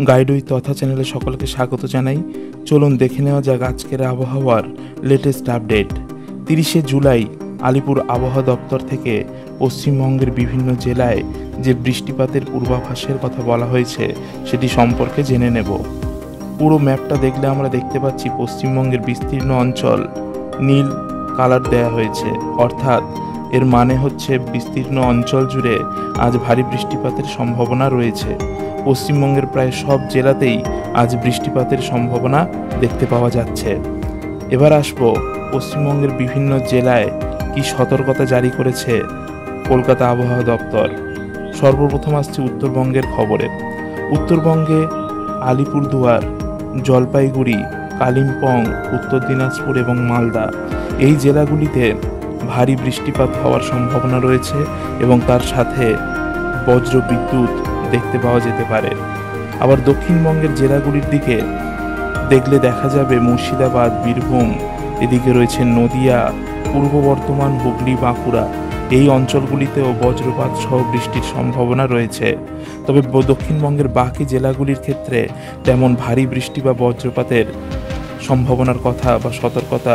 গাইডওয়ে তথা চ্যানেলে সকলকে স্বাগত জানাই। চলুন দেখে নেওয়া যাক আজকের আবহাওয়ার লেটেস্ট আপডেট। 30শে জুলাই আলিপুর আবহাওয়া দপ্তর থেকে পশ্চিমবঙ্গের বিভিন্ন জেলায় যে বৃষ্টিপাতের পূর্বাভাসের কথা বলা হয়েছে সেটি সম্পর্কে জেনে নেব। পুরো ম্যাপটা দেখলে আমরা দেখতে পাচ্ছি পশ্চিমবঙ্গের বিস্তীর্ণ অঞ্চল নীল কালার দেওয়া হয়েছে, অর্থাৎ এর মানে হচ্ছে বিস্তীর্ণ অঞ্চল জুড়ে আজ ভারী বৃষ্টিপাতের সম্ভাবনা রয়েছে। পশ্চিমবঙ্গের প্রায় সব জেলাতেই আজ বৃষ্টিপাতের সম্ভাবনা দেখতে পাওয়া যাচ্ছে। এবার আসবো পশ্চিমবঙ্গের বিভিন্ন জেলায় কি সতর্কতা জারি করেছে কলকাতা আবহাওয়া দপ্তর। সর্বপ্রথম আসছে উত্তরবঙ্গের খবরে। উত্তরবঙ্গে আলিপুরদুয়ার, জলপাইগুড়ি, কালিম্পং, উত্তর দিনাজপুর এবং মালদা এই জেলাগুলিতে ভারী বৃষ্টিপাত হওয়ার সম্ভাবনা রয়েছে এবং তার সাথে বজ্র বিদ্যুৎ দেখতে পাওয়া যেতে পারে। আবার দক্ষিণবঙ্গের জেলাগুলির দিকে দেখলে দেখা যাবে মুর্শিদাবাদ, বীরভূম, এদিকে রয়েছে নদিয়া, পূর্ব বর্ধমান, হুগলি, বাঁকুড়া এই অঞ্চলগুলিতেও বজ্রপাত সহ বৃষ্টির সম্ভাবনা রয়েছে। তবে দক্ষিণবঙ্গের বাকি জেলাগুলির ক্ষেত্রে তেমন ভারী বৃষ্টি বা বজ্রপাতের সম্ভাবনার কথা বা সতর্কতা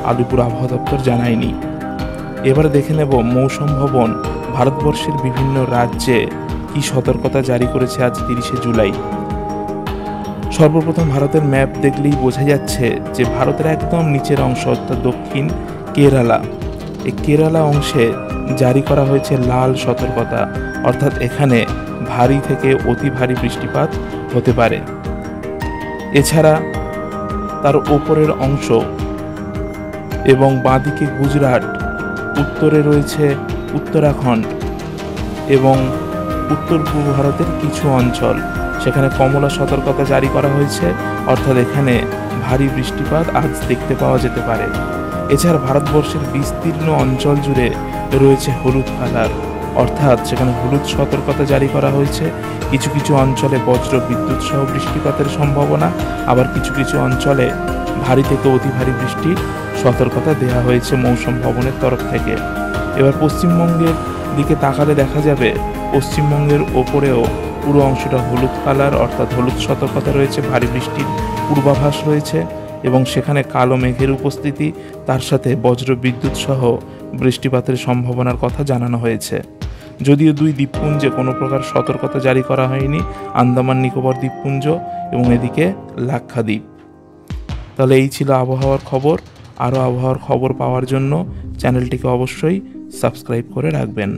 আলিপুর আবহাওয়া দপ্তর জানায়নি। এবারে দেখে নেব মৌসুম ভবন ভারতবর্ষের বিভিন্ন রাজ্যে কি সতর্কতা জারি করেছে আজ 30শে জুলাই। সর্বপ্রথম ভারতের ম্যাপ দেখলেই বোঝা যাচ্ছে যে ভারতের একদম নিচের অংশ অর্থাৎ দক্ষিণ কেরালা, এই কেরালা অংশে জারি করা হয়েছে লাল সতর্কতা, অর্থাৎ এখানে ভারী থেকে অতি ভারী বৃষ্টিপাত হতে পারে। এছাড়া তার ওপরের অংশ এবং বাঁদিকে গুজরাট, উত্তরে রয়েছে উত্তরাখণ্ড এবং উত্তর পূর্ব ভারতের কিছু অঞ্চল, সেখানে কমলা সতর্কতা জারি করা হয়েছে, অর্থাৎ এখানে ভারী বৃষ্টিপাত আজ দেখতে পাওয়া যেতে পারে। এছাড়া ভারতবর্ষের বিস্তীর্ণ অঞ্চল জুড়ে রয়েছে হলুদ কালার, অর্থাৎ সেখানে হলুদ সতর্কতা জারি করা হয়েছে। কিছু কিছু অঞ্চলে বজ্র বিদ্যুৎ সহ বৃষ্টিপাতের সম্ভাবনা, আবার কিছু কিছু অঞ্চলে ভারী থেকে অতি ভারী বৃষ্টির সতর্কতা দেওয়া হয়েছে মৌসুম ভবনের তরফ থেকে। এবার পশ্চিমবঙ্গের দিকে তাকালে দেখা যাবে পশ্চিমবঙ্গের ওপরেও পুরো অংশটা হলুদ কালার, অর্থাৎ হলুদ সতর্কতা রয়েছে, ভারী বৃষ্টির পূর্বাভাস রয়েছে এবং সেখানে কালো মেঘের উপস্থিতি, তার সাথে বজ্র বিদ্যুৎ সহ বৃষ্টিপাতের সম্ভাবনার কথা জানানো হয়েছে। যদিও দুই দ্বীপপুঞ্জে কোনো প্রকার সতর্কতা জারি করা হয়নি, আন্দামান নিকোবর দ্বীপপুঞ্জ এবং এদিকে লাক্ষাদ্বীপ। তাহলে এই ছিল আবহাওয়ার খবর। আরও আবহাওয়ার খবর পাওয়ার জন্য চ্যানেলটিকে অবশ্যই সাবস্ক্রাইব করে রাখবেন।